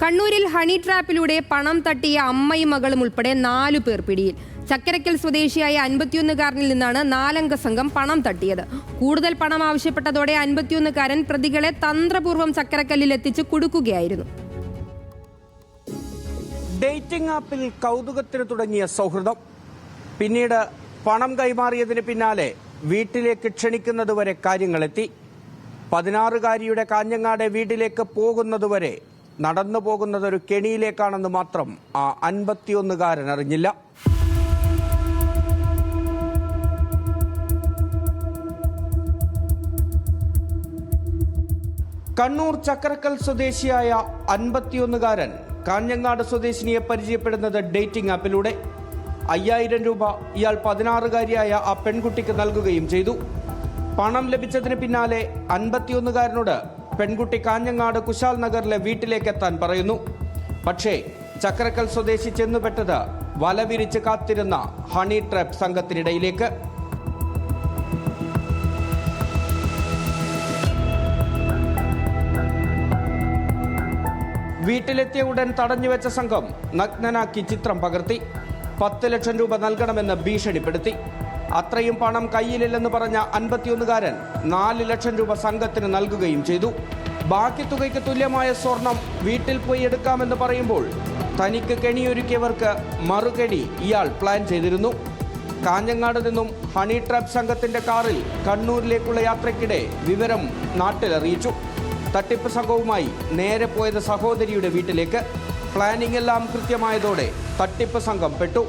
കണ്ണൂരിൽ ഹണി ട്രാപ്പിലൂടെ പണം തട്ടിയ അമ്മയും മകളും ഉൾപ്പെടെ 4 പേർ പിടിയിൽ. ചക്കരക്കൽ സ്വദേശിയായ 51-കാരനിൽ നിന്നാണ് 4-അംഗ സംഘം പണം തട്ടിയത്. കൂടുതൽ പണം ആവശ്യപ്പെട്ടതോടെ 51-കാരൻ പ്രതികളെ തന്ത്രപൂർവ്വം ചക്കരക്കല്ലിൽ എത്തിച്ച് കുടുക്കുകയായിരുന്നു. ഡേറ്റിംഗ് ആപ്പിൽ കൗതുകത്തിന് തുടങ്ങിയ സൗഹൃദം പിന്നീട് പണം കൈമാറിയതിന് പിന്നാലെ വീട്ടിലേക്ക് ക്ഷണിക്കുന്നതുവരെ കാര്യങ്ങളെത്തി. 16-കാരിയുടെ കാഞ്ഞങ്ങാട് വീട്ടിലേക്ക് പോകുന്നതുവരെ നടന്നു പോകുന്നതൊരു കെണിയിലേക്കാണെന്ന് മാത്രം ആ 51-കാരൻ അറിഞ്ഞില്ല. കണ്ണൂർ ചക്കരക്കൽ സ്വദേശിയായ 51-കാരൻ കാഞ്ഞങ്ങാട് സ്വദേശിനിയെ പരിചയപ്പെടുന്നത് ഡേറ്റിംഗ് ആപ്പിലൂടെ. 5000 രൂപ ഇയാൾ 16-കാരിയായ ആ പെൺകുട്ടിക്ക് നൽകുകയും ചെയ്തു. പണം ലഭിച്ചതിന് പിന്നാലെ 51-കാരനോട് പെൺകുട്ടി കാഞ്ഞങ്ങാട് കുശാൽ നഗറിലെ വീട്ടിലേക്ക് എത്താൻ പറയുന്നു. പക്ഷേ ചക്കരക്കൽ സ്വദേശി ചെന്നുപെട്ടത് വലവിരിച്ച് കാത്തിരുന്ന ഹണി ട്രാപ്പ് സംഘത്തിനിടയിലേക്ക്. വീട്ടിലെത്തിയ ഉടൻ തടഞ്ഞുവെച്ച സംഘം നഗ്നനാക്കി ചിത്രം പകർത്തി 10 ലക്ഷം രൂപ നൽകണമെന്ന് ഭീഷണിപ്പെടുത്തി. അത്രയും പണം കയ്യിലില്ലെന്ന് പറഞ്ഞ 51-കാരൻ 4 ലക്ഷം രൂപ സംഘത്തിന് നൽകുകയും ചെയ്തു. ബാക്കി തുകയ്ക്ക് തുല്യമായ സ്വർണം വീട്ടിൽ പോയി എടുക്കാമെന്ന് പറയുമ്പോൾ തനിക്ക് കെണിയൊരുക്കിയവർക്ക് മറുകെണി ഇയാൾ പ്ലാൻ ചെയ്തിരുന്നു. കാഞ്ഞങ്ങാട് നിന്നും ഹണി ട്രാപ്പ് സംഘത്തിന്റെ കാറിൽ കണ്ണൂരിലേക്കുള്ള യാത്രയ്ക്കിടെ വിവരം നാട്ടിലറിയിച്ചു. തട്ടിപ്പ് സംഘവുമായി നേരെ പോയത് സഹോദരിയുടെ വീട്ടിലേക്ക്. പ്ലാനിംഗ് എല്ലാം കൃത്യമായതോടെ തട്ടിപ്പ് സംഘം പെട്ടു.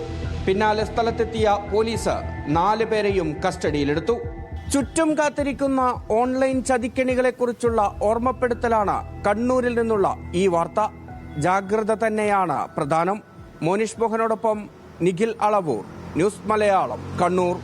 പിന്നാലെ സ്ഥലത്തെത്തിയ പോലീസ് 4 പേരെയും കസ്റ്റഡിയിലെടുത്തു. ചുറ്റും കാത്തിരിക്കുന്ന ഓൺലൈൻ ചതിക്കെണികളെക്കുറിച്ചുള്ള ഓർമ്മപ്പെടുത്തലാണ് കണ്ണൂരിൽ നിന്നുള്ള ഈ വാർത്ത. ജാഗ്രത തന്നെയാണ് പ്രധാനം. മോനിഷ് മോഹനോടൊപ്പം നിഖിൽ അളവൂർ, ന്യൂസ് മലയാളം, കണ്ണൂർ.